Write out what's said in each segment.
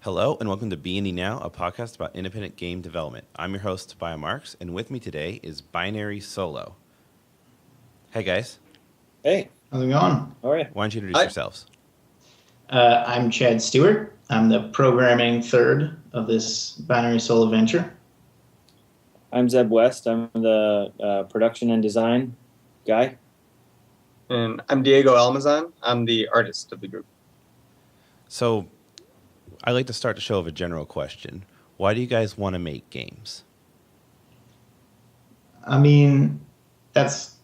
Hello and welcome to B&E Now, a podcast about independent game development. I'm your host, Tobiah Marks, and with me today is Binary Solo. Hey guys, Hey, How's it going? how are you? why don't you introduce Hi. yourselves? I'm Chad Stewart. I'm the programming third of this Binary Soul adventure. I'm Zeb West. I'm the production and design guy. And I'm Diego Almazan. I'm the artist of the group. So, I like to start the show with a general question. Why do you guys want to make games? I mean, it's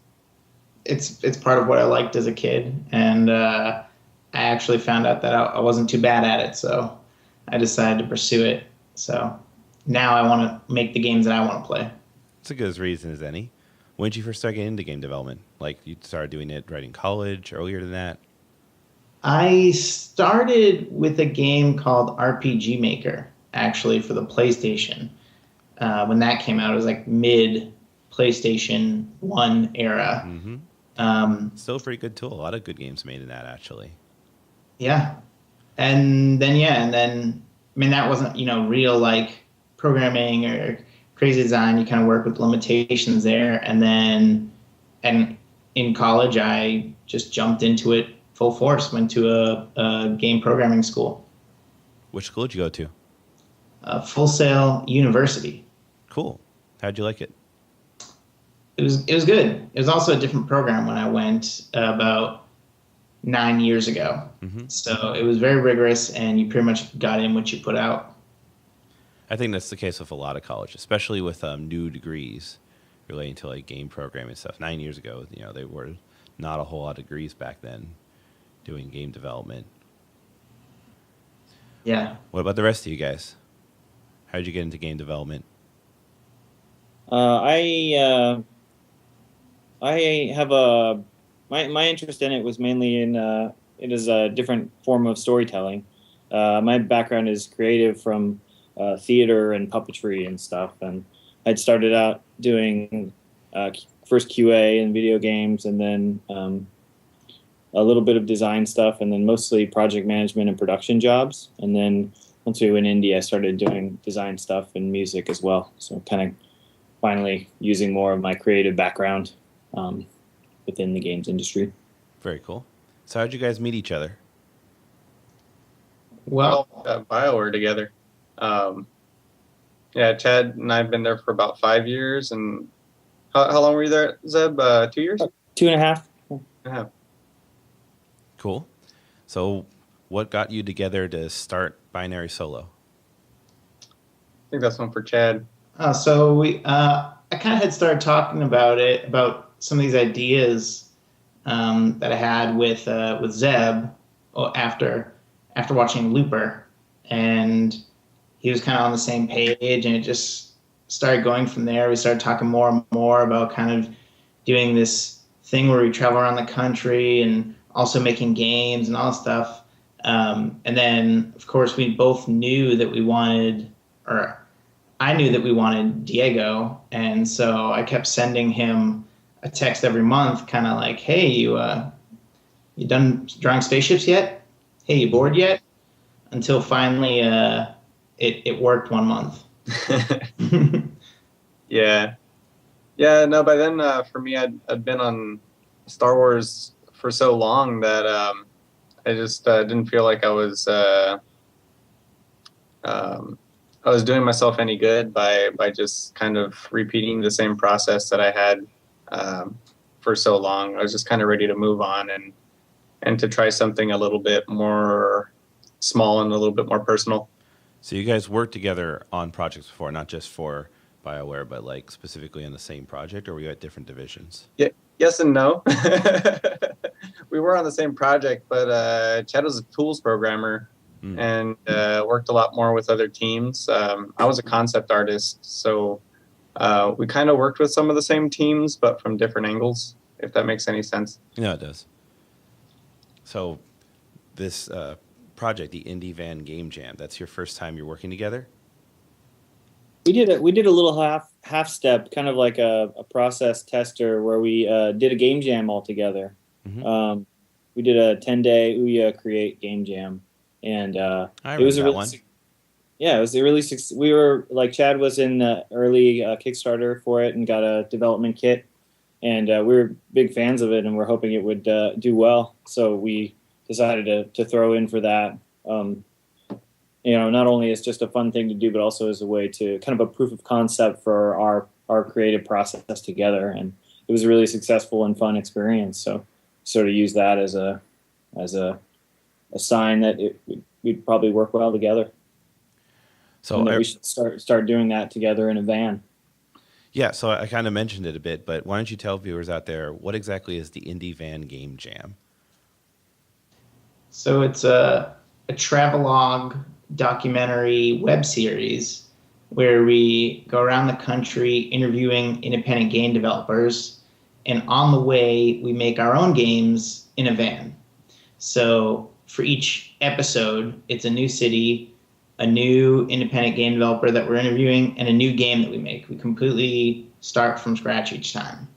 part of what I liked as a kid, and I actually found out that I wasn't too bad at it, so I decided to pursue it. So now I want to make the games that I want to play. It's a good as reason as any. When did you first start getting into game development? Like you started doing it right in college, earlier than that? I started with a game called RPG Maker, actually, for the PlayStation. When that came out, it was like mid PlayStation 1 era. Mm-hmm. Still a pretty good tool. A lot of good games made in that, actually. Yeah. And then, I mean, that wasn't, real like programming or crazy design. You kind of work with limitations there. And in college, I just jumped into it full force, went to a game programming school. Which school did you go to? Full Sail University. Cool. How'd you like it? It was good. It was also a different program when I went about 9 years ago. Mm-hmm. So it was very rigorous, and you pretty much got in what you put out. I think that's the case with a lot of colleges, especially with new degrees relating to like game programming and stuff. 9 years ago, they were not a whole lot of degrees back then doing game development. Yeah. What about the rest of you guys? How did you get into game development? I have my interest in it was mainly in it is a different form of storytelling. My background is creative from theater and puppetry and stuff, and I'd started out doing first QA in video games, and then a little bit of design stuff, and then mostly project management and production jobs. And then once we went indie, I started doing design stuff and music as well. So kind of finally using more of my creative background within the games industry. Very cool. So how'd you guys meet each other? Well, BioWare together. Chad and I have been there for about 5 years. And how long were you there, Zeb? 2 years? 2.5. Yeah. Cool. So what got you together to start Binary Solo? I think that's one for Chad. I kind of had started talking about some of these ideas that I had with Zeb after watching Looper, and he was kind of on the same page, and it just started going from there. We started talking more and more about kind of doing this thing where we travel around the country and also making games and all that stuff. And then, of course, we both knew that we wanted, or I knew that we wanted Diego, and so I kept sending him a text every month, kind of like, "Hey, you done drawing spaceships yet? Hey, you bored yet?" Until finally, it worked one month. Yeah. No. By then, for me, I'd been on Star Wars for so long that I just didn't feel like I was doing myself any good by just kind of repeating the same process that I had for so long. I was just kind of ready to move on and to try something a little bit more small and a little bit more personal. So you guys worked together on projects before, not just for BioWare, but like specifically on the same project, or were you at different divisions? Yeah, yes and no. We were on the same project, but Chad was a tools programmer and worked a lot more with other teams. I was a concept artist, so we kind of worked with some of the same teams, but from different angles, if that makes any sense. Yeah, it does. So this project, the Indie Van Game Jam, that's your first time you're working together? We did a little half step, kind of like a process tester, where we did a game jam all together. Mm-hmm. We did a 10-day Ouya Create game jam, and it was a really Yeah, it was a really we were like Chad was in the early Kickstarter for it and got a development kit, and we were big fans of it, and we're hoping it would do well. So we decided to throw in for that. Um, not only as just a fun thing to do, but also as a way to kind of a proof of concept for our creative process together. And it was a really successful and fun experience. So sort of use that as a sign that we'd probably work well together. So and that we should start doing that together in a van. Yeah, so I kind of mentioned it a bit, but why don't you tell viewers out there what exactly is the Indie Van Game Jam? So it's a travelogue documentary web series where we go around the country interviewing independent game developers, and on the way we make our own games in a van. So for each episode, it's a new city, a new independent game developer that we're interviewing, and a new game that we make. We completely start from scratch each time.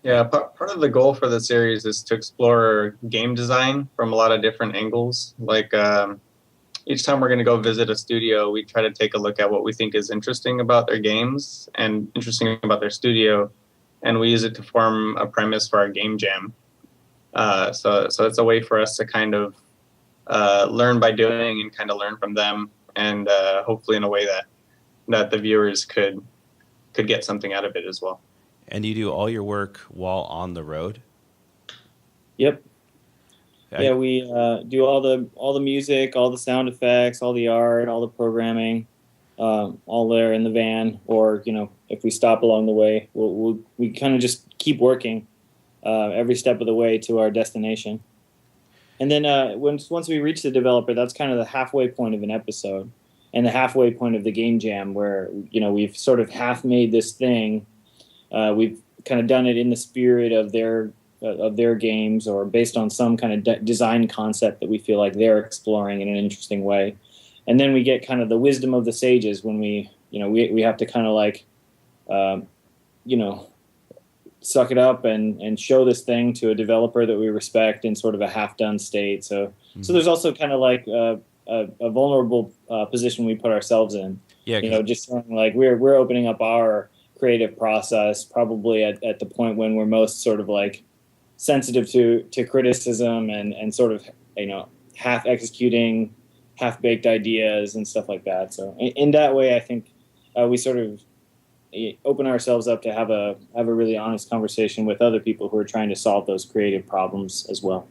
Yeah, part of the goal for the series is to explore game design from a lot of different angles. Like each time we're going to go visit a studio, we try to take a look at what we think is interesting about their games and interesting about their studio, and we use it to form a premise for our game jam. So it's a way for us to kind of learn by doing and kind of learn from them, and hopefully in a way that the viewers could get something out of it as well. And you do all your work while on the road? Yep. Yeah, we do all the music, all the sound effects, all the art, all the programming, all there in the van. Or if we stop along the way, we kind of just keep working every step of the way to our destination. And then once we reach the developer, that's kind of the halfway point of an episode, and the halfway point of the game jam, where we've sort of half made this thing. We've kind of done it in the spirit of their games, or based on some kind of design concept that we feel like they're exploring in an interesting way. And then we get kind of the wisdom of the sages when we have to kind of like, suck it up and show this thing to a developer that we respect in sort of a half-done state. So there's also kind of like a vulnerable position we put ourselves in. Yeah, just saying like we're opening up our creative process probably at the point when we're most sort of like sensitive to criticism and sort of half executing half-baked ideas and stuff like that. So in that way, I think we sort of open ourselves up to have a really honest conversation with other people who are trying to solve those creative problems as well.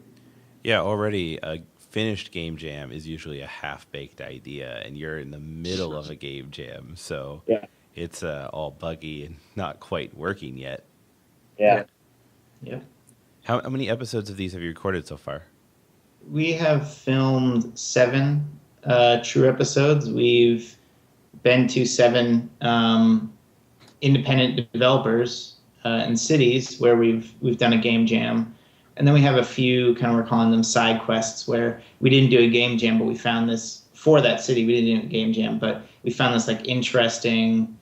Yeah, already a finished game jam is usually a half-baked idea, and you're in the middle of a game jam, so yeah. It's all buggy and not quite working yet. Yeah. How many episodes of these have you recorded so far? We have filmed 7 true episodes. We've been to 7 independent developers in cities where we've done a game jam. And then we have a few, kind of we're calling them side quests, where we didn't do a game jam, but we found this for that city. We didn't do a game jam, but we found this like interesting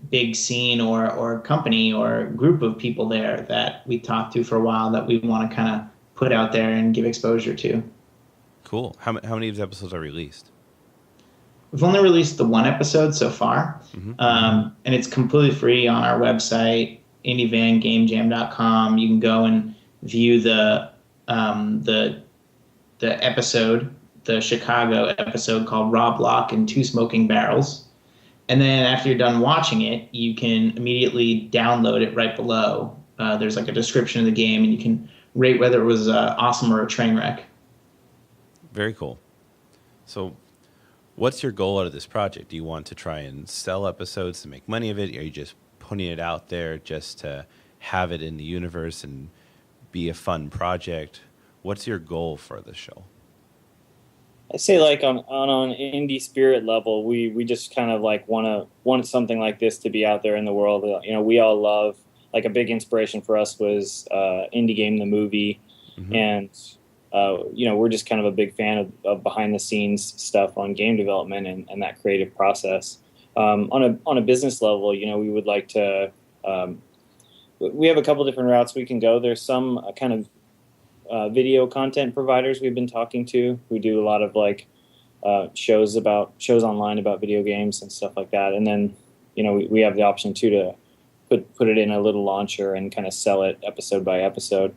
big scene or company or group of people there that we talked to for a while that we want to kind of put out there and give exposure to. Cool. How many of these episodes are released? We've only released the 1 episode so far, and it's completely free on our website, indievangamejam.com. You can go and view the episode, the Chicago episode called Rob Lock and 2 Smoking Barrels. And then after you're done watching it, you can immediately download it right below. There's like a description of the game, and you can rate whether it was awesome or a train wreck. Very cool. So what's your goal out of this project? Do you want to try and sell episodes to make money of it? Or are you just putting it out there just to have it in the universe and be a fun project? What's your goal for the show? I say like on an indie spirit level, we just kind of like want something like this to be out there in the world. We all love, like a big inspiration for us was Indie Game the movie, and we're just kind of a big fan of behind the scenes stuff on game development and that creative process. On a business level, we would like to. We have a couple different routes we can go. There's some kind of video content providers we've been talking to who do a lot of like shows online about video games and stuff like that. And then, we have the option too to put it in a little launcher and kind of sell it episode by episode.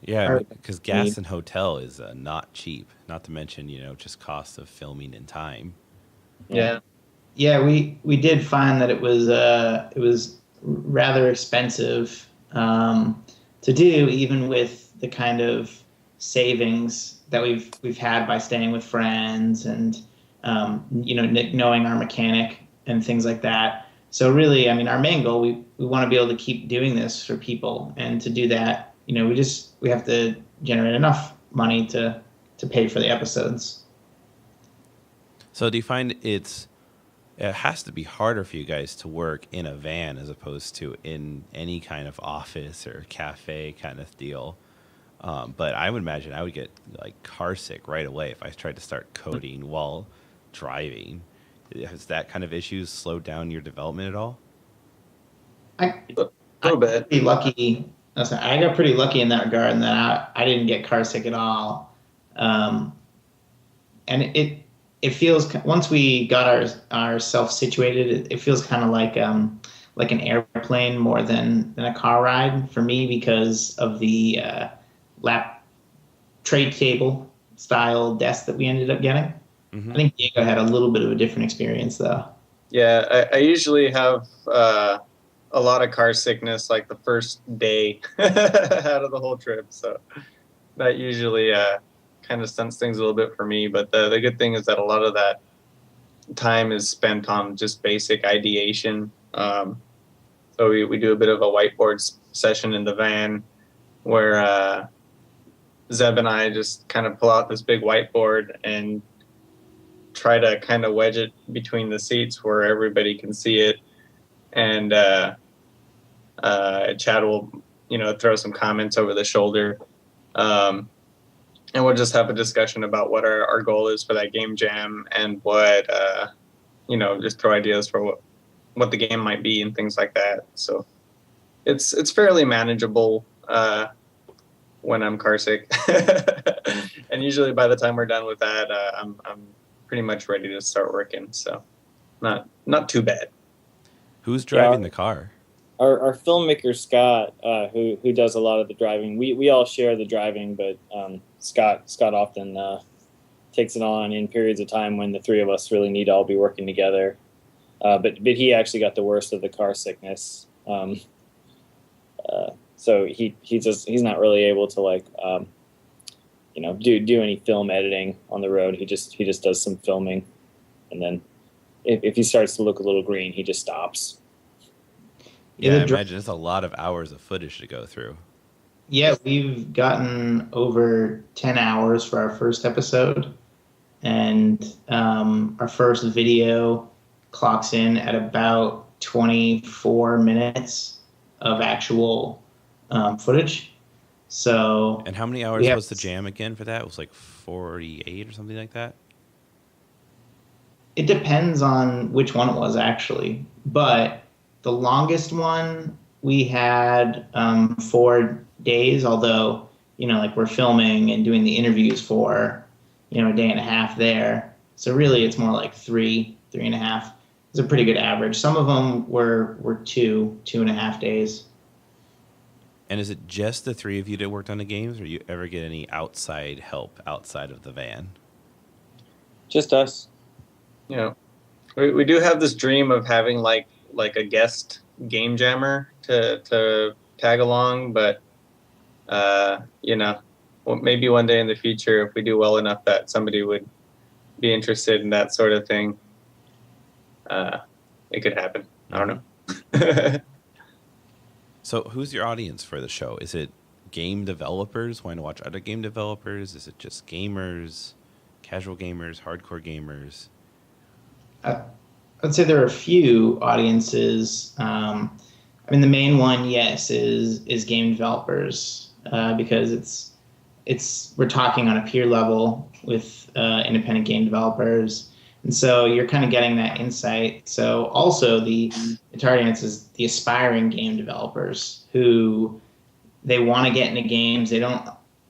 Yeah, because gas and hotel is not cheap. Not to mention, just cost of filming and time. Yeah. Yeah, we did find that it was rather expensive to do, even with the kind of savings that we've had by staying with friends and knowing our mechanic and things like that. So really, I mean, our main goal, we want to be able to keep doing this for people, and to do that, we have to generate enough money to pay for the episodes. So do you find it has to be harder for you guys to work in a van as opposed to in any kind of office or cafe kind of deal? But I would imagine I would get like car sick right away if I tried to start coding while driving. Has that kind of issues slowed down your development at all? A little bit. Pretty lucky. I got pretty lucky in that regard, and that I didn't get car sick at all. And it feels, once we got ourselves situated, it feels kind of like an airplane more than a car ride for me, because of the lap tray table style desk that we ended up getting. I think Diego had a little bit of a different experience though. Yeah, I usually have a lot of car sickness like the first day out of the whole trip, so that usually kind of stunts things a little bit for me. But the good thing is that a lot of that time is spent on just basic ideation. So we do a bit of a whiteboard session in the van where Zeb and I just kind of pull out this big whiteboard and try to kind of wedge it between the seats where everybody can see it. And Chad will, throw some comments over the shoulder. And we'll just have a discussion about what our goal is for that game jam, and what, just throw ideas for what the game might be and things like that. So it's fairly manageable when I'm car sick. And usually by the time we're done with that, I'm pretty much ready to start working. So not too bad. Who's driving the car? Our filmmaker Scott, who does a lot of the driving. We all share the driving, but Scott often takes it on in periods of time when the three of us really need to all be working together. But he actually got the worst of the car sickness. So he's not really able to do any film editing on the road. He just does some filming, and then if he starts to look a little green, he just stops. Yeah, I imagine it's a lot of hours of footage to go through. Yeah, we've gotten over 10 hours for our first episode, and our first video clocks in at about 24 minutes of actual footage. So, and how many hours was the jam again for that? It was like 48 or something like that? It depends on which one it was, actually. But the longest one we had 4 days, although, we're filming and doing the interviews for, a day and a half there. So really it's more like 3.5. It's a pretty good average. Some of them were 2.5 days. And is it just the three of you that worked on the games, or you ever get any outside help outside of the van? Just us. We do have this dream of having like a guest game jammer to tag along, but maybe one day in the future, if we do well enough that somebody would be interested in that sort of thing, it could happen. I don't know. So who's your audience for the show? Is it game developers wanting to watch other game developers? Is it just gamers, casual gamers, hardcore gamers? I'd say there are a few audiences. The main one, yes, is game developers, because we're talking on a peer level with independent game developers. And so you're kind of getting that insight. So also the target audience is the aspiring game developers who they want to get into games. They don't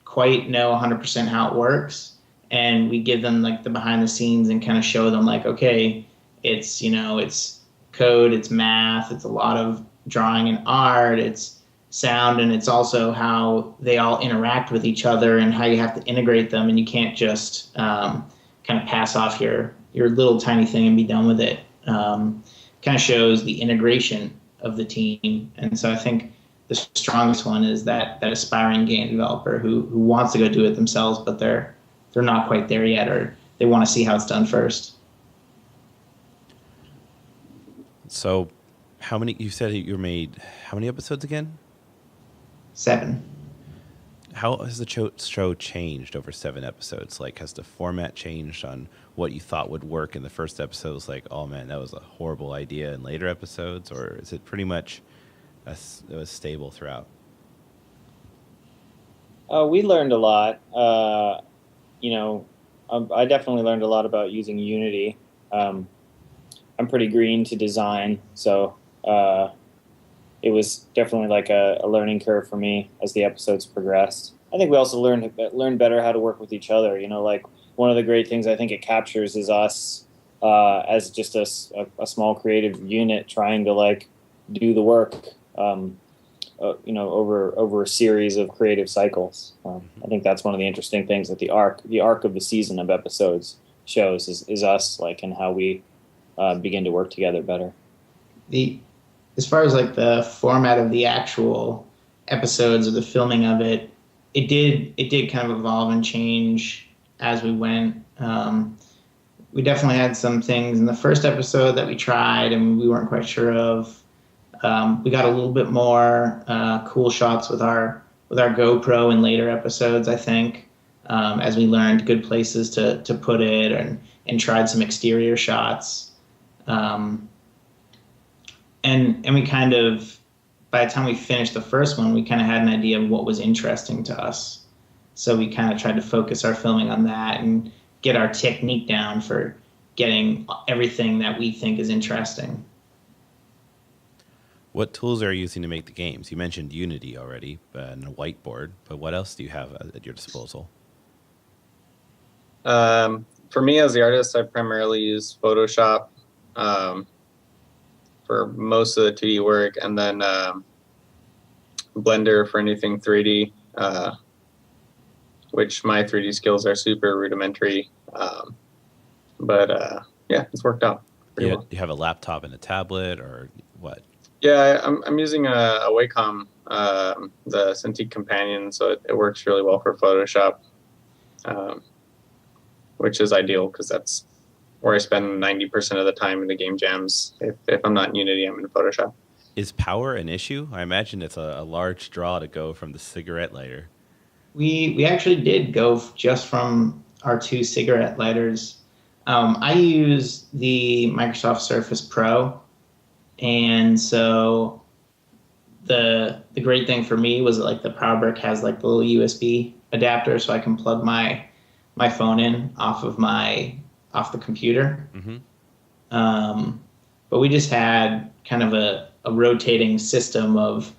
quite know 100% how it works. and we give them like the behind the scenes and kind of show them like, okay, it's, it's code, it's math, it's a lot of drawing and art, it's sound, and it's also how they all interact with each other and how you have to integrate them, and you can't just kind of pass off your little tiny thing and be done with it. Kind of shows the integration of the team, and so I think the strongest one is that aspiring game developer who wants to go do it themselves, but they're not quite there yet, or they want to see how it's done first. So, you said you made how many episodes again? 7. How has the show changed over 7 episodes? Like, has the format changed on what you thought would work in the first episode? It was like, oh man, that was a horrible idea in later episodes, or is it pretty much it was stable throughout? We learned a lot. I definitely learned a lot about using Unity. I'm pretty green to design, so it was definitely like a learning curve for me as the episodes progressed. I think we also learned better how to work with each other. Like one of the great things I think it captures is us as just a small creative unit trying to like do the work, over a series of creative cycles. I think that's one of the interesting things that the arc of the season of episodes shows is us, like, and how we begin to work together better. As far as like the format of the actual episodes or the filming of it, it did kind of evolve and change as we went. We definitely had some things in the first episode that we tried and we weren't quite sure of. We got a little bit more cool shots with our GoPro in later episodes, I think, as we learned good places to put it and tried some exterior shots. And we kind of, by the time we finished the first one, we kind of had an idea of what was interesting to us. So we kind of tried to focus our filming on that and get our technique down for getting everything that we think is interesting. What tools are you using to make the games? You mentioned Unity already and a whiteboard, but what else do you have at your disposal? For me as the artist, I primarily use Photoshop for most of the 2D work, and then Blender for anything 3D, which my 3D skills are super rudimentary. But it's worked out pretty well. Do you have a laptop and a tablet, or what? Yeah, I'm using a Wacom, the Cintiq Companion, so it works really well for Photoshop, which is ideal because that's where I spend 90% of the time in the game jams. If I'm not in Unity, I'm in Photoshop. Is power an issue? I imagine it's a large draw to go from the cigarette lighter. We actually did go just from our 2 cigarette lighters. I use the Microsoft Surface Pro, and so the great thing for me was that, like, the power brick has like the little USB adapter, so I can plug my phone in off the computer. Mm-hmm. But we just had kind of a rotating system of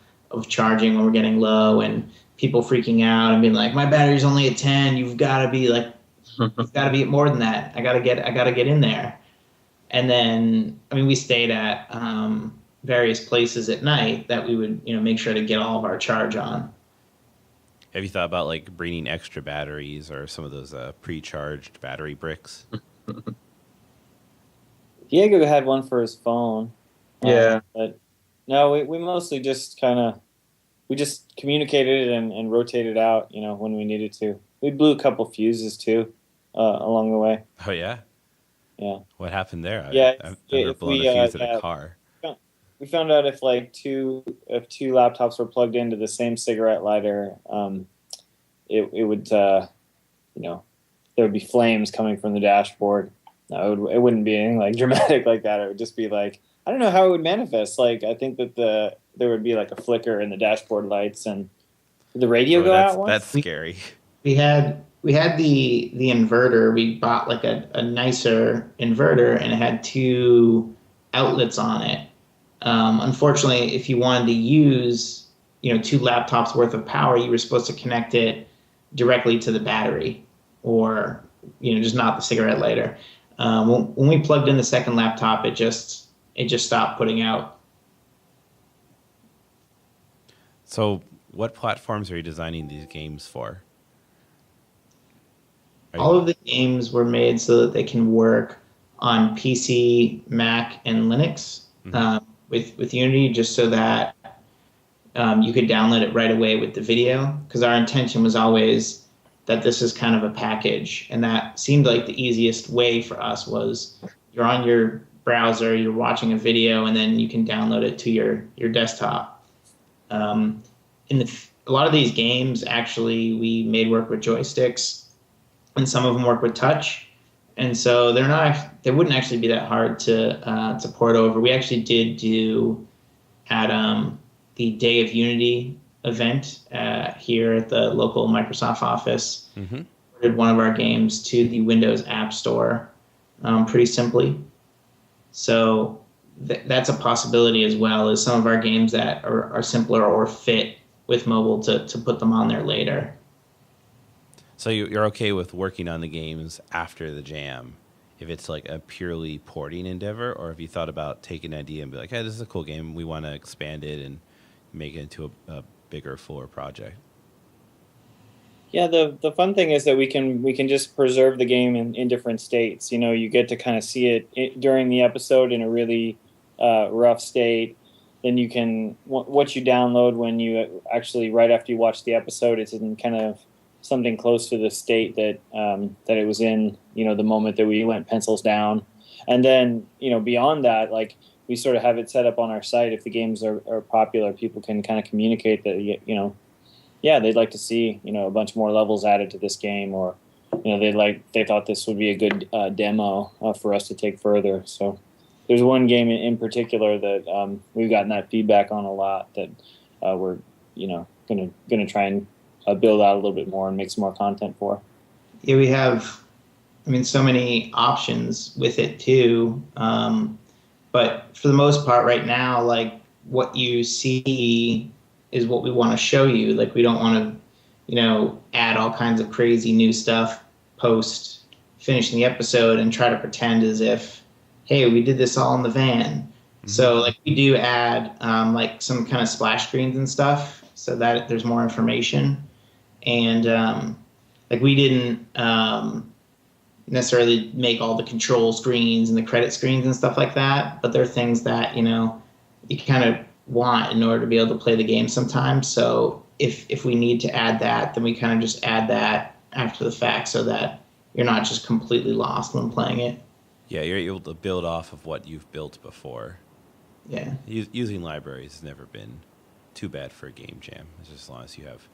charging when we're getting low, and people freaking out and being like, my battery's only at 10. You've got to be like, you've got to be at more than that. I gotta get in there. And then, we stayed at various places at night that we would, make sure to get all of our charge on. Have you thought about like bringing extra batteries or some of those pre-charged battery bricks? Diego had one for his phone. Yeah. But no, we mostly just we just communicated and rotated out, when we needed to. We blew a couple fuses too, along the way. Oh yeah? Yeah. What happened there? I've never blown a fuse in a car. We found out if two laptops were plugged into the same cigarette lighter, it would, there would be flames coming from the dashboard. No, it wouldn't be anything like dramatic like that. It would just be like, I don't know how it would manifest. Like, I think that there would be like a flicker in the dashboard lights, and did the radio go out once? That's scary. We had the inverter. We bought like a nicer inverter, and it had 2 outlets on it. Unfortunately, if you wanted to use 2 laptops worth of power, you were supposed to connect it directly to the battery, or just not the cigarette lighter. When we plugged in the second laptop, it just stopped putting out. So, what platforms are you designing these games for? All of the games were made so that they can work on PC, Mac, and Linux with Unity, just so that you could download it right away with the video. Because our intention was always that this is kind of a package, and that seemed like the easiest way for us was you're on your browser, you're watching a video, and then you can download it to your desktop. A lot of these games, actually, we made work with joysticks, and some of them work with touch, and so they wouldn't actually be that hard to port over. We actually did do at the Day of Unity event here at the local Microsoft office. Ported one of our games to the Windows App Store pretty simply. So that's a possibility as well, as some of our games that are simpler or fit with mobile to put them on there later. So you're okay with working on the games after the jam, if it's like a purely porting endeavor, or have you thought about taking an idea and be like, hey, this is a cool game, we want to expand it and make it into a bigger, fuller project? Yeah, the fun thing is that we can just preserve the game in different states. You get to kind of see it during the episode in a really rough state. Then you can, what you download when you actually, right after you watch the episode, it's in kind of something close to the state that it was in, the moment that we went pencils down. And then, beyond that, like, we sort of have it set up on our site. If the games are popular, people can kind of communicate that, they'd like to see, a bunch more levels added to this game, or, they thought this would be a good demo for us to take further. So there's one game in particular that we've gotten that feedback on a lot that we're, gonna try and build out a little bit more and make some more content for. Yeah, we have, so many options with it too. But for the most part right now, like, what you see is what we want to show you. Like, we don't want to, add all kinds of crazy new stuff post finishing the episode and try to pretend as if, hey, we did this all in the van. So, like, we do add, like, some kind of splash screens and stuff so that there's more information. And, like, we didn't necessarily make all the control screens and the credit screens and stuff like that, but they're things that, you kind of want in order to be able to play the game sometimes. So if we need to add that, then we kind of just add that after the fact so that you're not just completely lost when playing it. Yeah, you're able to build off of what you've built before. Yeah. Using libraries has never been too bad for a game jam, just as long as you have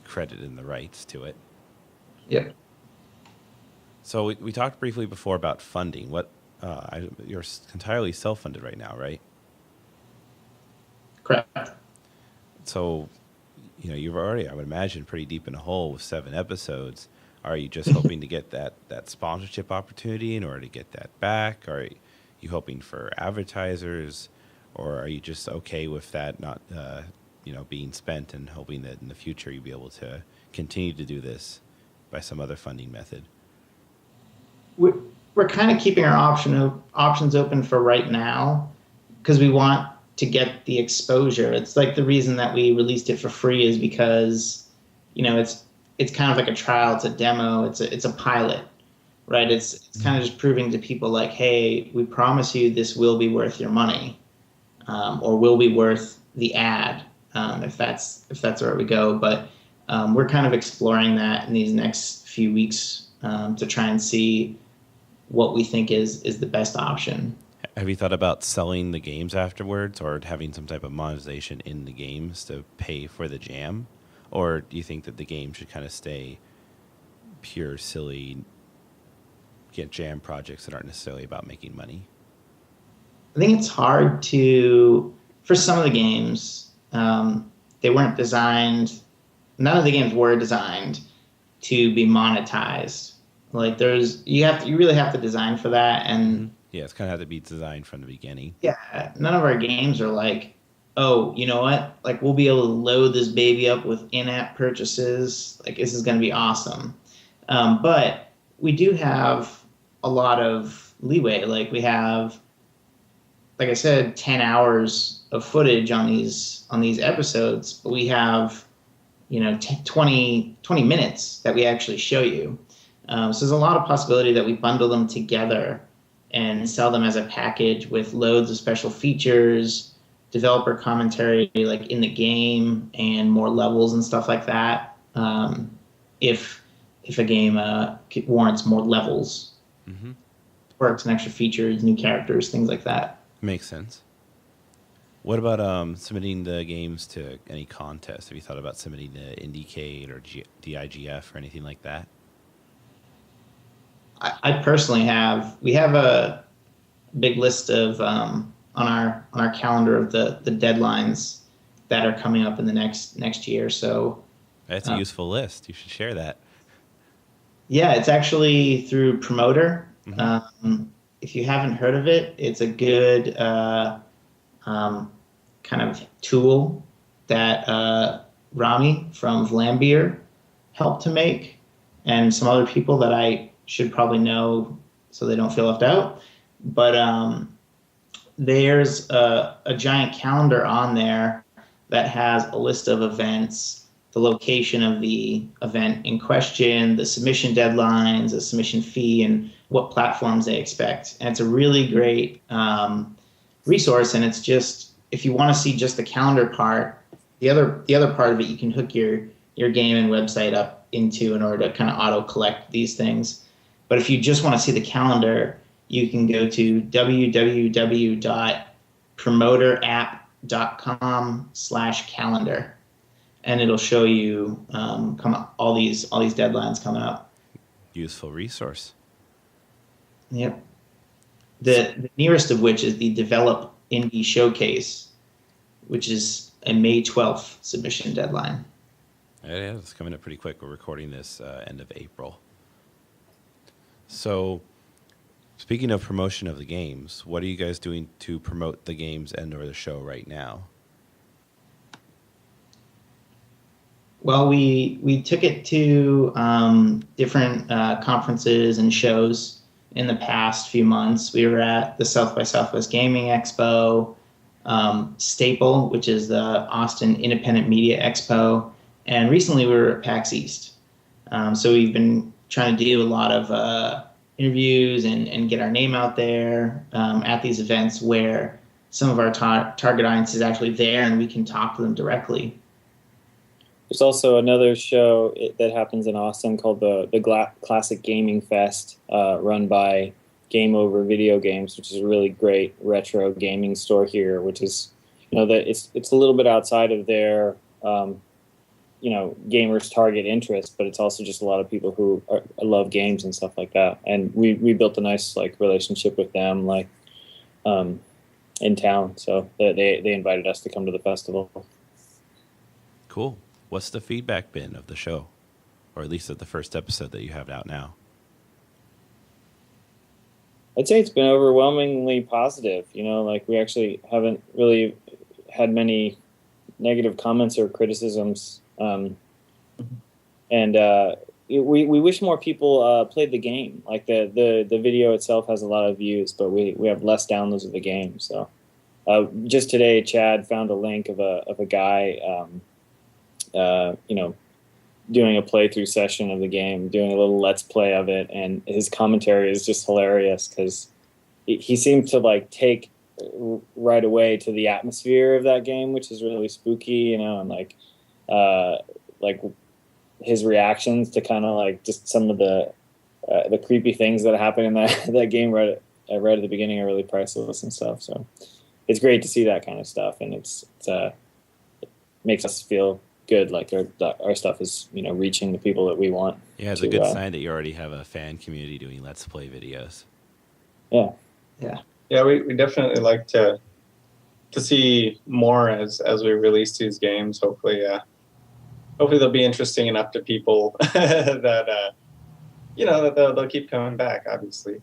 credit and the rights to it. Yep. So we talked briefly before about funding. You're entirely self-funded right now, right? Correct. So, you've already, I would imagine, pretty deep in a hole with 7 episodes. Are you just hoping to get that sponsorship opportunity in order to get that back? Are you hoping for advertisers, or are you just okay with that not, being spent and hoping that in the future you'll be able to continue to do this by some other funding method? We're kind of keeping our options open for right now because we want to get the exposure. It's like the reason that we released it for free is because, it's kind of like a trial, it's a demo, it's a pilot, right? It's kind of just proving to people like, hey, we promise you this will be worth your money, or will be worth the ad, if that's where we go. But we're kind of exploring that in these next few weeks to try and see what we think is the best option. Have you thought about selling the games afterwards, or having some type of monetization in the games to pay for the jam? Or do you think that the game should kind of stay pure, silly, get jam projects that aren't necessarily about making money? I think it's hard for some of the games, they weren't designed, none of the games were designed to be monetized. Like, you really have to design for that. And yeah, it's kind of had to be designed from the beginning. Yeah, none of our games are like, oh, you know what? Like, we'll be able to load this baby up with in-app purchases. Like, this is going to be awesome. But we do have a lot of leeway. Like we have, like I said, 10 hours of footage on these episodes, but we have 20 minutes that we actually show you. So there's a lot of possibility that we bundle them together and sell them as a package with loads of special features, developer commentary like in the game, and more levels and stuff like that. If a game warrants more levels, perks and extra features, new characters, things like that. Makes sense. What about submitting the games to any contest? Have you thought about submitting to IndieCade or DIGF or anything like that? I personally have. We have a big list of on our calendar of the deadlines that are coming up in the next year. So that's a useful list. You should share that. Yeah, it's actually through Promoter. Mm-hmm. If you haven't heard of it, it's a good kind of tool that Rami from Vlambeer helped to make, and some other people that I should probably know so they don't feel left out. But there's a giant calendar on there that has a list of events, the location of the event in question, the submission deadlines, the submission fee, and what platforms they expect. And it's a really great resource. And it's just, if you want to see just the calendar part, the other part of it, you can hook your game and website up into in order to kind of auto collect these things. But if you just want to see the calendar, you can go to www.promoterapp.com/calendar, and it'll show you all these deadlines coming up. Useful resource. Yep. The nearest of which is the Develop Indie Showcase, which is a May 12th submission deadline. Yeah, it's coming up pretty quick. We're recording this end of April. So, speaking of promotion of the games, what are you guys doing to promote the games and or the show right now? Well, we took it to different conferences and shows in the past few months. We were at the South by Southwest Gaming Expo, Staple, which is the Austin Independent Media Expo, and recently we were at PAX East. So we've been trying to do a lot of interviews and get our name out there at these events where some of our target audience is actually there and we can talk to them directly. There's also another show that happens in Austin called the Classic Gaming Fest, run by Game Over Video Games, which is a really great retro gaming store here. Which is, that it's a little bit outside of their, gamers' target interest, but it's also just a lot of people who love games and stuff like that. And we built a nice relationship with them in town, so they invited us to come to the festival. Cool. What's the feedback been of the show, or at least of the first episode that you have out now? I'd say it's been overwhelmingly positive. We actually haven't really had many negative comments or criticisms. And we wish more people played the game. Like the video itself has a lot of views, but we have less downloads of the game. So just today, Chad found a link of a guy. Doing a playthrough session of the game, doing a little let's play of it, and his commentary is just hilarious because he seemed to take right away to the atmosphere of that game, which is really spooky, and his reactions to kind of just some of the creepy things that happen in that game right at the beginning are really priceless and stuff. So it's great to see that kind of stuff, and it makes us feel good, our stuff is reaching the people that we want. Yeah, it's a good sign that you already have a fan community doing let's play videos. Yeah We definitely like to see more as we release these games. Hopefully they'll be interesting enough to people that that they'll keep coming back. Obviously,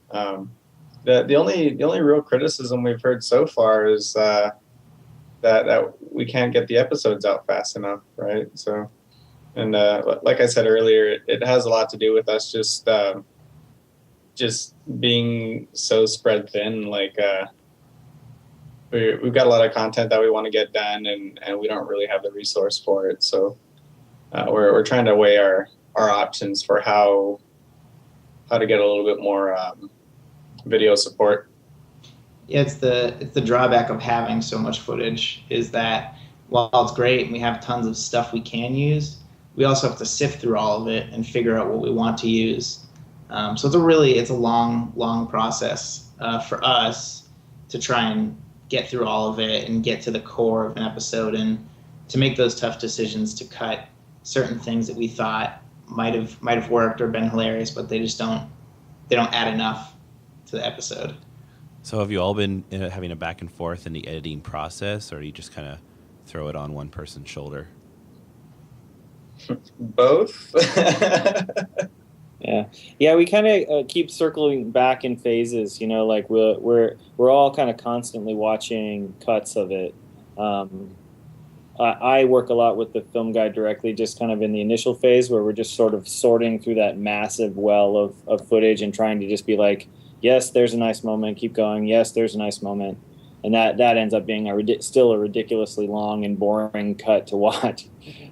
the only real criticism we've heard so far is that we can't get the episodes out fast enough, right? So, and like I said earlier, it has a lot to do with us just just being so spread thin. Like we've got a lot of content that we want to get done, and we don't really have the resource for it. So we're trying to weigh our options for how to get a little bit more video support. Yeah, it's the drawback of having so much footage is that while it's great and we have tons of stuff we can use, we also have to sift through all of it and figure out what we want to use. So it's a long process for us to try and get through all of it and get to the core of an episode and to make those tough decisions to cut certain things that we thought might have worked or been hilarious, but they don't add enough to the episode. So have you all been having a back and forth in the editing process, or do you just kind of throw it on one person's shoulder? Both. Yeah. We kind of keep circling back in phases. Like we're all kind of constantly watching cuts of it. I work a lot with the film guy directly, just kind of in the initial phase where we're just sort of sorting through that massive well of footage and trying to just be like, yes, there's a nice moment, keep going. Yes, there's a nice moment. And that ends up being still a ridiculously long and boring cut to watch.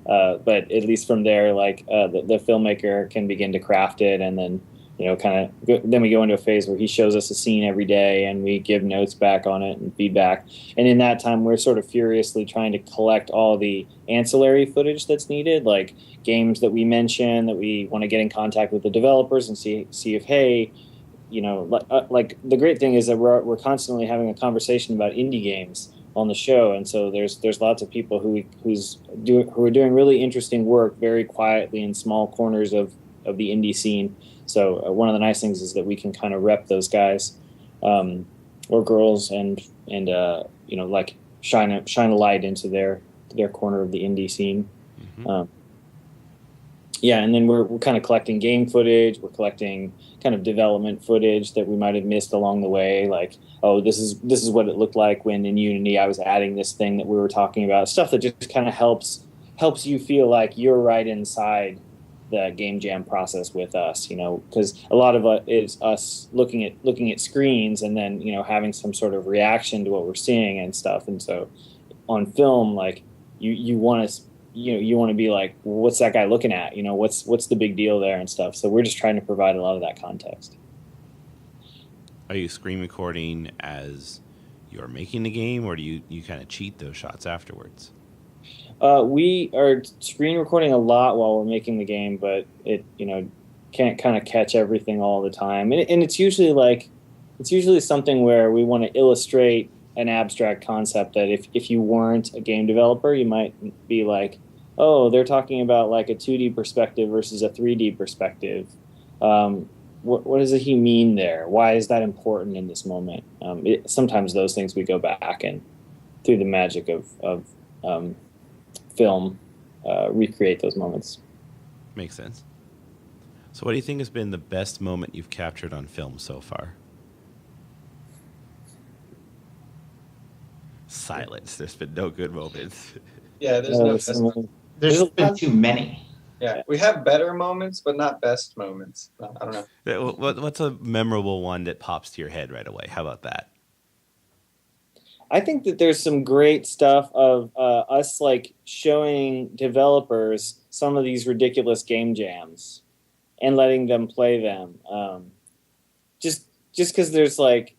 But at least from there, like the filmmaker can begin to craft it, and then then we go into a phase where he shows us a scene every day, and we give notes back on it and feedback. And in that time, we're sort of furiously trying to collect all the ancillary footage that's needed, like games that we mention that we want to get in contact with the developers and see if, hey, like the great thing is that we're constantly having a conversation about indie games on the show, and so there's lots of people who are doing really interesting work very quietly in small corners of the indie scene. So one of the nice things is that we can kind of rep those guys or girls and like shine a light into their corner of the indie scene. Mm-hmm. And then we're kind of collecting game footage. We're collecting kind of development footage that we might have missed along the way. Like, oh, this is what it looked like when in Unity I was adding this thing that we were talking about. Stuff that just kind of helps you feel like you're right inside the game jam process with us, because a lot of it is us looking at screens and then having some sort of reaction to what we're seeing and stuff. And so on film, like you want to be like, well, what's that guy looking at? What's the big deal there and stuff. So we're just trying to provide a lot of that context. Are you screen recording as you're making the game, or do you kind of cheat those shots afterwards? We are screen recording a lot while we're making the game, but it can't kind of catch everything all the time. And it's usually something where we want to illustrate an abstract concept that if you weren't a game developer, you might be like, oh, they're talking about like a 2D perspective versus a 3D perspective. What does he mean there? Why is that important in this moment? Sometimes those things we go back and through the magic of film recreate those moments. Makes sense. So what do you think has been the best moment you've captured on film so far? Silence. There's been no good moments. Yeah, there's no best moments. There's been too many. Yeah, we have better moments, but not best moments. I don't know. What's a memorable one that pops to your head right away? How about that? I think that there's some great stuff of us like showing developers some of these ridiculous game jams and letting them play them. Just because there's like,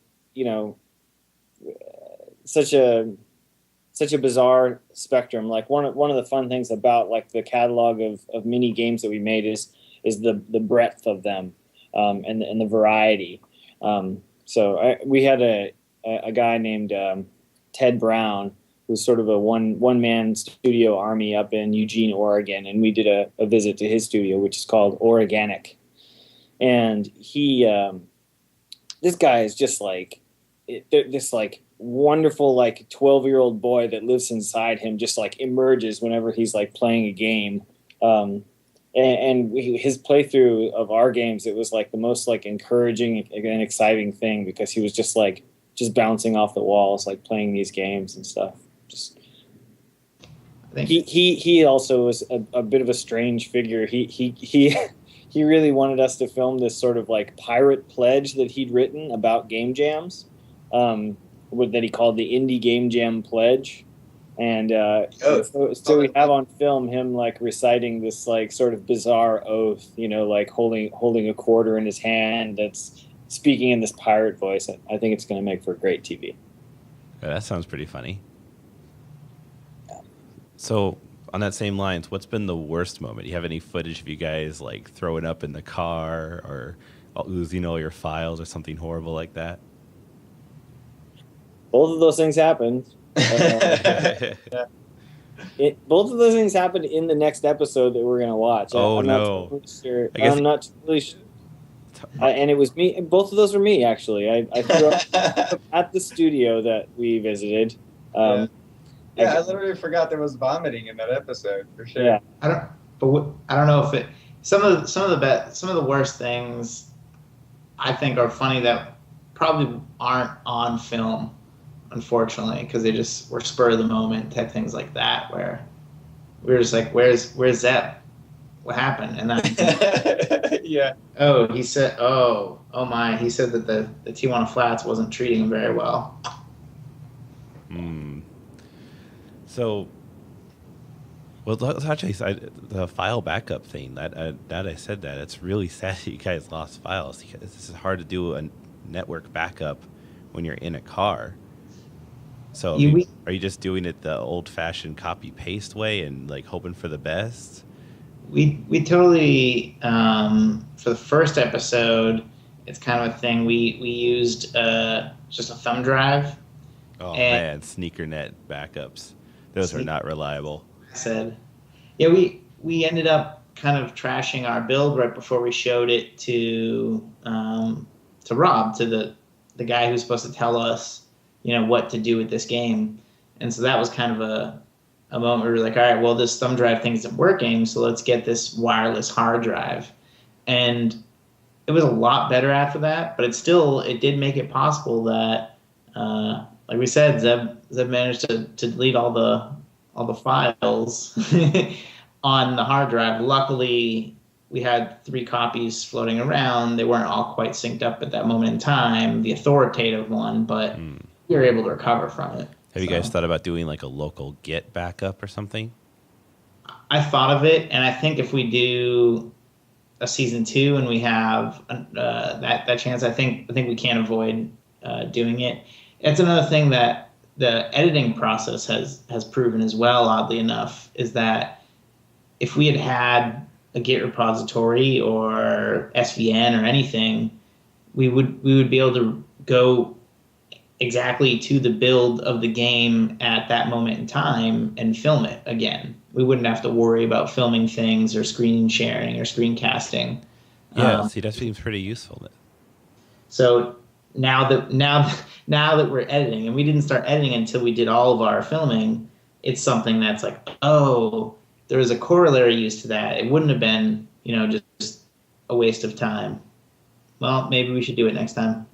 such a bizarre spectrum. Like one of the fun things about like the catalog of mini games that we made is the breadth of them and the variety. So we had a guy named Ted Brown, who's sort of a one-man studio army up in Eugene, Oregon, and we did a visit to his studio, which is called Organic. And he, this guy is just like this like wonderful like 12-year-old boy that lives inside him, just like emerges whenever he's like playing a game. His playthrough of our games, it was like the most like encouraging and exciting thing because he was just bouncing off the walls, like playing these games and stuff. He also was a bit of a strange figure. He he really wanted us to film this sort of like pirate pledge that he'd written about game jams, that he called the Indie Game Jam Pledge. And so we have on film him like reciting this like sort of bizarre oath, like holding a quarter in his hand that's speaking in this pirate voice. I think it's going to make for great TV. Yeah, that sounds pretty funny. So on that same lines, what's been the worst moment? Do you have any footage of you guys like throwing up in the car or losing all your files or something horrible like that? Both of those things happened. Both of those things happened in the next episode that we're going to watch. Oh, I'm no. Not totally sure. I guess I'm not totally sure. And it was me. Both of those were me, actually. I threw up at the studio that we visited. I literally forgot there was vomiting in that episode for sure. Yeah. I don't know if it. Some of the worst things I think are funny that probably aren't on film, unfortunately, because they just were spur of the moment type things like that, where we were just like, "Where's Zeb? What happened?" And then Yeah. oh, he said, oh my, he said that the Tijuana Flats wasn't treating him very well. So, well, actually, the file backup thing. That I said that it's really sad that you guys lost files because this is hard to do a network backup when you're in a car. So, are you just doing it the old-fashioned copy-paste way and like hoping for the best? We totally for the first episode, it's kind of a thing. We used just a thumb drive. Oh man, SneakerNet backups. Those are not reliable. We ended up kind of trashing our build right before we showed it to Rob, to the guy who's supposed to tell us, what to do with this game. And so that was kind of a moment where we were like, all right, well, this thumb drive thing isn't working, so let's get this wireless hard drive. And it was a lot better after that, but it did make it possible that, like we said, Zeb managed to delete all the files on the hard drive. Luckily, we had 3 copies floating around. They weren't all quite synced up at that moment in time, the authoritative one, but we were able to recover from it. Have you guys thought about doing like a local Git backup or something? I thought of it, and I think if we do a season 2 and we have that chance, I think we can't avoid doing it. It's another thing that the editing process has proven as well, oddly enough, is that if we had a Git repository or SVN or anything, we would be able to go exactly to the build of the game at that moment in time and film it again. We wouldn't have to worry about filming things or screen sharing or screencasting. Yeah, see, that seems pretty useful. So now that we're editing, and we didn't start editing until we did all of our filming, it's something that's like, oh, there was a corollary use to that. It wouldn't have been, just a waste of time. Well, maybe we should do it next time.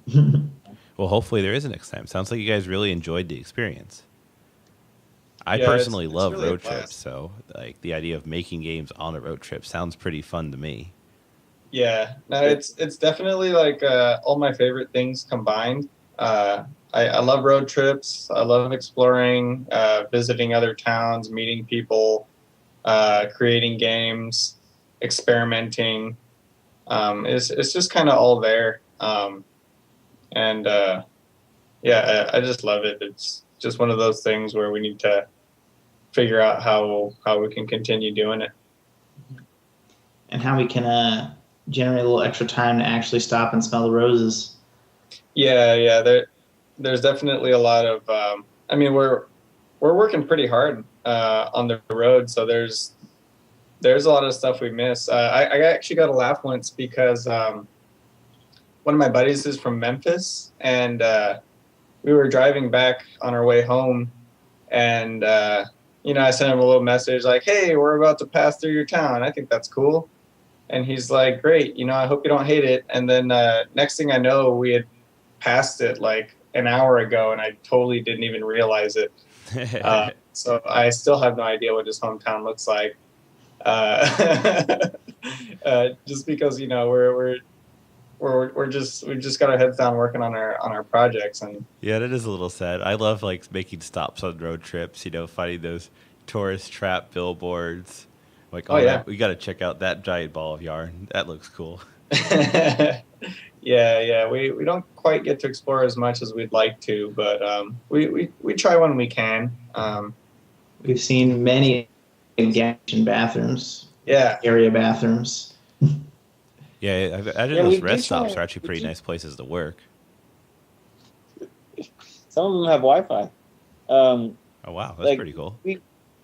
Well, hopefully there is a next time. Sounds like you guys really enjoyed the experience. I Yeah, personally it's love really a road blast. trips, so like the idea of making games on a road trip sounds pretty fun to me. Yeah, no, it's definitely like all my favorite things combined. I love road trips. I love exploring, visiting other towns, meeting people, creating games, experimenting. It's just kind of all there. I just love it. It's just one of those things where we need to figure out how we can continue doing it. And how we can generate a little extra time to actually stop and smell the roses. Yeah. There's definitely a lot of. We're working pretty hard on the road, so there's a lot of stuff we miss. I actually got a laugh once because one of my buddies is from Memphis, and we were driving back on our way home, and I sent him a little message like, "Hey, we're about to pass through your town. I think that's cool." And he's like, "Great, I hope you don't hate it." And then next thing I know, we had passed it like an hour ago, and I totally didn't even realize it. So I still have no idea what his hometown looks like. just because we're just got our heads down working on our projects. And Yeah, that is a little sad. I love like making stops on road trips. finding those tourist trap billboards. Like, oh yeah. we got to check out that giant ball of yarn. That looks cool. Yeah. We don't quite get to explore as much as we'd like to, but we try when we can. We've seen many gas station bathrooms. Yeah. Area bathrooms. Yeah, I didn't know those rest stops are actually pretty nice places to work. Some of them have Wi-Fi. Oh wow, that's pretty cool. We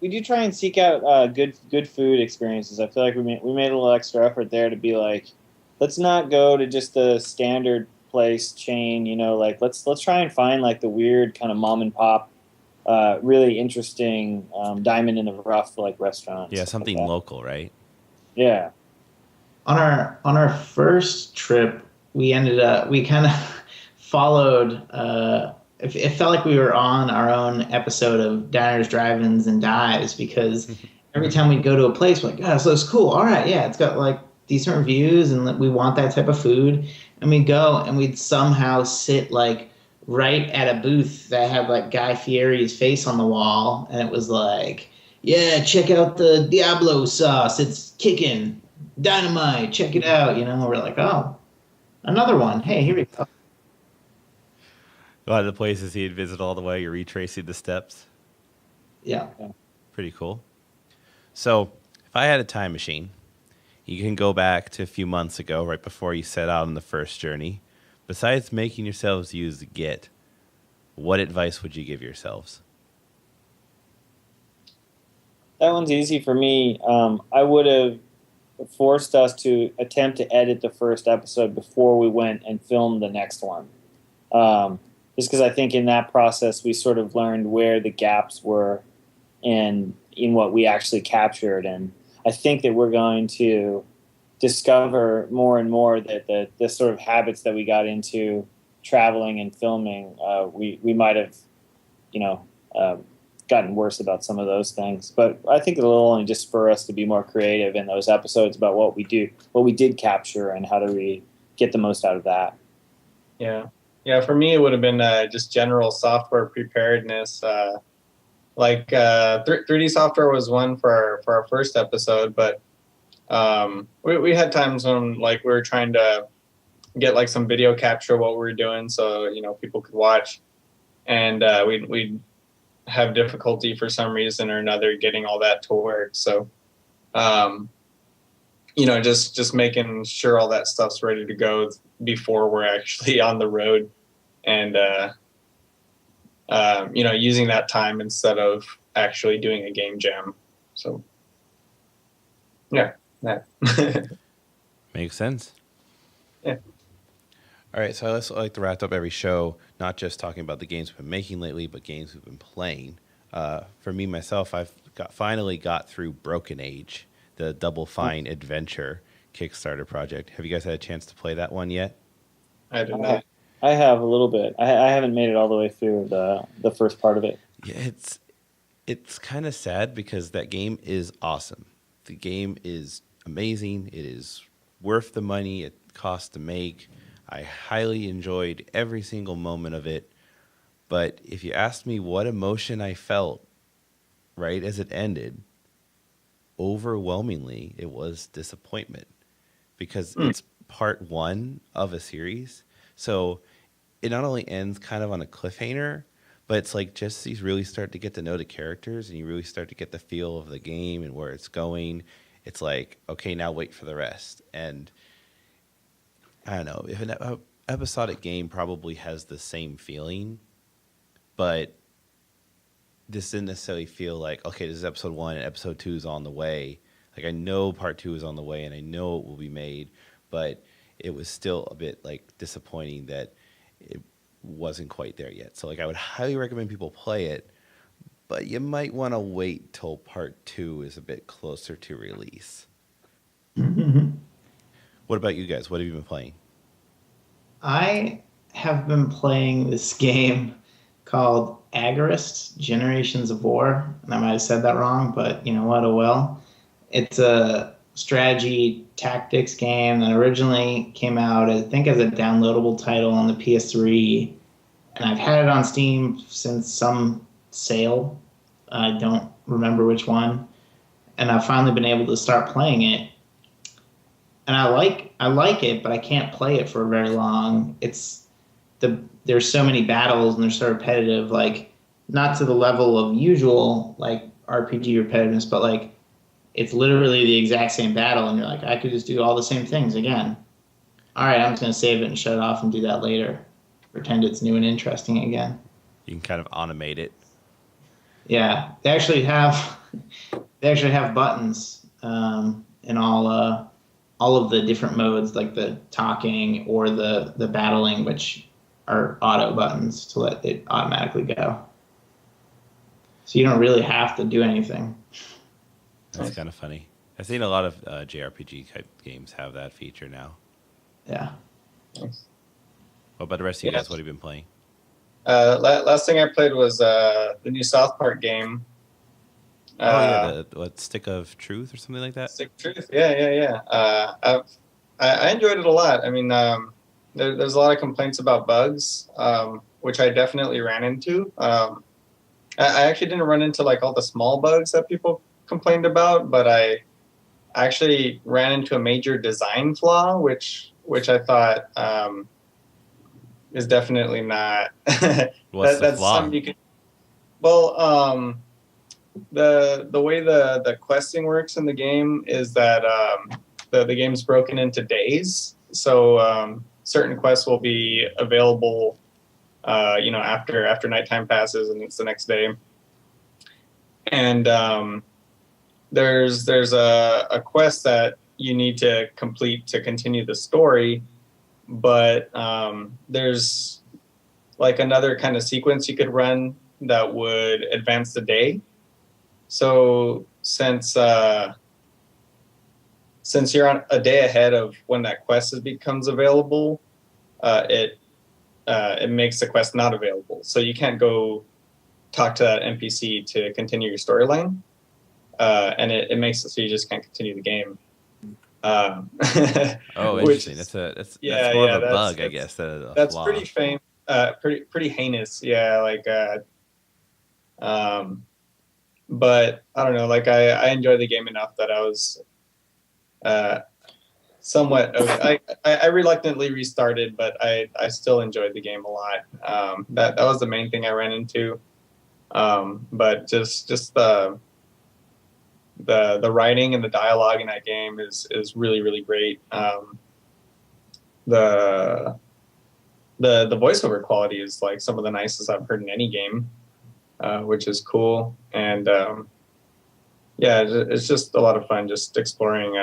do try and seek out good food experiences. I feel like we made a little extra effort there to be like, let's not go to just the standard place chain. Like let's try and find like the weird kind of mom and pop, really interesting diamond in the rough like restaurants. Yeah, something like local, right? Yeah. On our first trip, we kind of followed. It felt like we were on our own episode of Diners, Drive-ins, and Dives, because every time we'd go to a place, we're like, oh, this looks cool. All right, yeah, it's got like decent reviews, and we want that type of food. And we'd go, and we'd somehow sit like right at a booth that had like Guy Fieri's face on the wall, and it was like, yeah, check out the Diablo sauce. It's kicking. Dynamite, check it out. We're like, oh, another one. Hey, here we go. A lot of the places he'd visit all the way, you're retracing the steps. Yeah. Pretty cool. So, if I had a time machine, you can go back to a few months ago, right before you set out on the first journey. Besides making yourselves use Git, what advice would you give yourselves? That one's easy for me. I would have forced us to attempt to edit the first episode before we went and filmed the next one. Just because I think in that process we sort of learned where the gaps were in what we actually captured. And I think that we're going to discover more and more that the sort of habits that we got into traveling and filming, we might have, gotten worse about some of those things. But I think it'll only just spur us to be more creative in those episodes about what we did capture, and how do we get the most out of that. Yeah, for me, it would have been just general software preparedness. 3D software was one for our first episode, but we had times when like we were trying to get like some video capture of what we were doing, so people could watch, and we'd have difficulty for some reason or another getting all that to work. So, just making sure all that stuff's ready to go before we're actually on the road, and using that time instead of actually doing a game jam. So yeah, that makes sense. Yeah. All right, so I also like to wrap up every show not just talking about the games we've been making lately, but games we've been playing. For me myself, I've finally got through Broken Age, the Double Fine Adventure Kickstarter project. Have you guys had a chance to play that one yet? I did not. I have a little bit. I haven't made it all the way through the first part of it. Yeah, it's kind of sad because that game is awesome. The game is amazing. It is worth the money it costs to make. I highly enjoyed every single moment of it. But if you asked me what emotion I felt right as it ended, overwhelmingly, it was disappointment. Because it's part one of a series. So it not only ends kind of on a cliffhanger, but it's like just you really start to get to know the characters and you really start to get the feel of the game and where it's going. It's like, okay, now wait for the rest. And I don't know, if an episodic game probably has the same feeling, but this didn't necessarily feel like, okay, this is episode 1 and episode 2 is on the way. Like, I know part 2 is on the way and I know it will be made, but it was still a bit like disappointing that it wasn't quite there yet. So like, I would highly recommend people play it, but you might want to wait till part 2 is a bit closer to release. What about you guys? What have you been playing? I have been playing this game called Agorist, Generations of War. And I might have said that wrong, but you know what? Oh well. It's a strategy tactics game that originally came out, I think, as a downloadable title on the PS3, and I've had it on Steam since some sale. I don't remember which one, and I've finally been able to start playing it. And I like it, but I can't play it for very long. There's so many battles and they're so repetitive, like not to the level of usual like RPG repetitiveness, but like it's literally the exact same battle, and you're like, I could just do all the same things again. All right, I'm just gonna save it and shut it off and do that later. Pretend it's new and interesting again. You can kind of automate it. Yeah, they actually have buttons in all of the different modes, like the talking or the battling, which are auto buttons to let it automatically go. So you don't really have to do anything. That's kind of funny. I've seen a lot of JRPG type games have that feature now. Yeah. Nice. What about the rest of you guys? What have you been playing? Last thing I played was the new South Park game. Stick of Truth or something like that? Stick of Truth, yeah. I enjoyed it a lot. I mean, there's a lot of complaints about bugs, which I definitely ran into. I actually didn't run into like all the small bugs that people complained about, but I actually ran into a major design flaw, which I thought is definitely not. What's the that's flaw? something you can. Well, the way the questing works in the game is that the game's broken into days, so certain quests will be available, after nighttime passes and it's the next day. And there's a quest that you need to complete to continue the story, but there's like another kind of sequence you could run that would advance the day. So since you're on a day ahead of when that quest becomes available, it makes the quest not available. So you can't go talk to that NPC to continue your storyline, and it makes it so you just can't continue the game. Interesting. That's more of a bug, I guess. That's flaw. Pretty heinous. Yeah, like. But I don't know. Like I enjoyed the game enough that I was somewhat. I reluctantly restarted, but I still enjoyed the game a lot. That was the main thing I ran into. But just the writing and the dialogue in that game is really, really great. The voiceover quality is like some of the nicest I've heard in any game, which is cool. And it's just a lot of fun just exploring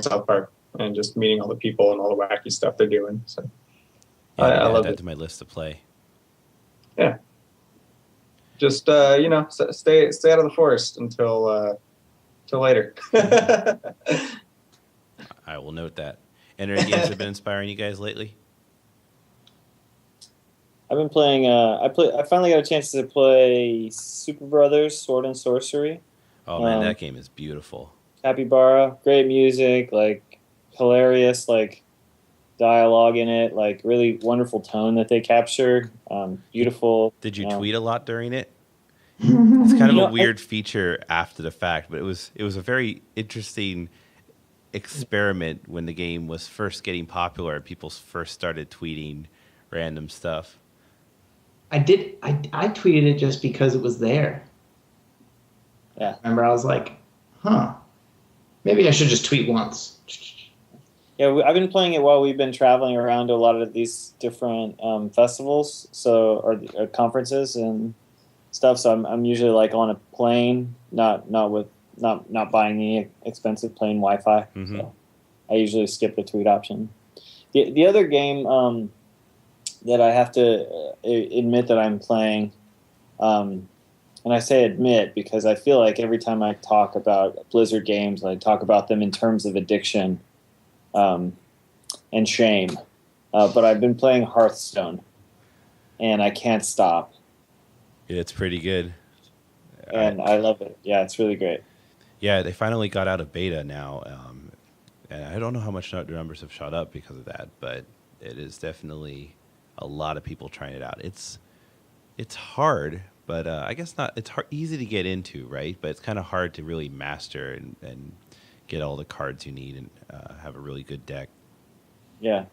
South Park and just meeting all the people and all the wacky stuff they're doing. So I love it. To my list to play. Yeah. Just stay out of the forest until later. I will note that. And any games have been inspiring you guys lately? I've been playing. I finally got a chance to play Super Brothers Sword and Sorcery. Oh man, that game is beautiful. Capybara, great music, like hilarious, like dialogue in it, like really wonderful tone that they captured. Beautiful. Did you tweet a lot during it? It's kind of a weird feature after the fact, but it was a very interesting experiment when the game was first getting popular and people first started tweeting random stuff. I did. I tweeted it just because it was there. Yeah. Remember, I was like, maybe I should just tweet once. Yeah, I've been playing it while we've been traveling around to a lot of these different festivals, or conferences and stuff. So I'm usually like on a plane, not buying any expensive plane Wi-Fi. Mm-hmm. So I usually skip the tweet option. The other game that I have to admit that I'm playing, and I say admit because I feel like every time I talk about Blizzard games, I talk about them in terms of addiction and shame. But I've been playing Hearthstone, and I can't stop. Yeah, it's pretty good. And I love it. Yeah, it's really great. Yeah, they finally got out of beta now, and I don't know how much the numbers have shot up because of that, but it is definitely a lot of people trying it out. It's hard, but I guess not. It's easy to get into, right? But it's kind of hard to really master and get all the cards you need and have a really good deck. Yeah.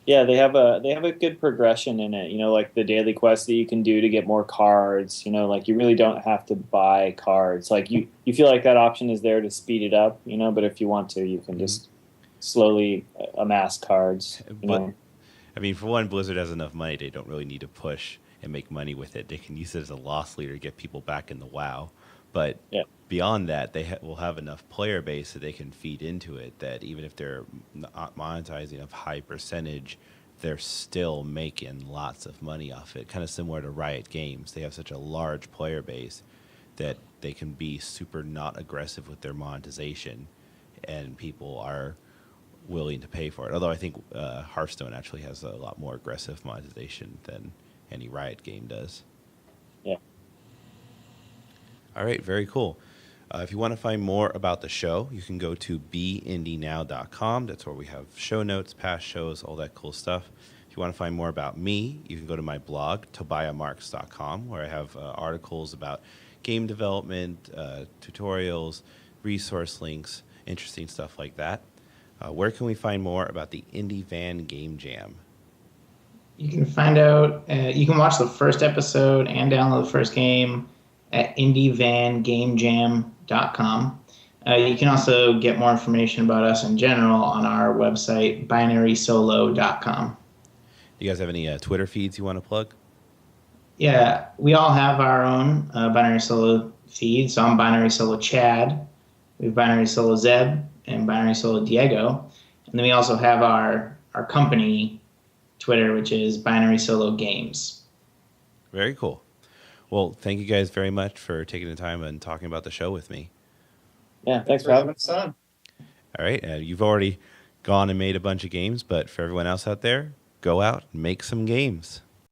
Yeah, they have a good progression in it. Like the daily quests that you can do to get more cards. Like you really don't have to buy cards. Like you feel like that option is there to speed it up. But if you want to, you can just slowly amass cards. But I mean, for one, Blizzard has enough money; they don't really need to push and make money with it. They can use it as a loss leader to get people back in the WoW. But Yeah. beyond that, they will have enough player base that they can feed into it. That even if they're not monetizing a high percentage, they're still making lots of money off it. Kind of similar to Riot Games, they have such a large player base that they can be super not aggressive with their monetization, and people are willing to pay for it. Although I think Hearthstone actually has a lot more aggressive monetization than any Riot game does. Yeah. All right, very cool. If you want to find more about the show, you can go to beindynow.com. That's where we have show notes, past shows, all that cool stuff. If you want to find more about me, you can go to my blog, tobiahmarks.com, where I have articles about game development, tutorials, resource links, interesting stuff like that. Where can we find more about the Indie Van Game Jam? You can find out, you can watch the first episode and download the first game at indievangamejam.com. You can also get more information about us in general on our website, binarysolo.com. Do you guys have any Twitter feeds you want to plug? Yeah, we all have our own Binary Solo feed. So I'm Binary Solo Chad. We have Binary Solo Zeb and Binary Solo Diego. And then we also have our company Twitter, which is Binary Solo Games. Very cool. Well, thank you guys very much for taking the time and talking about the show with me. Yeah, thanks for having us on. All right. You've already gone and made a bunch of games, but for everyone else out there, go out and make some games.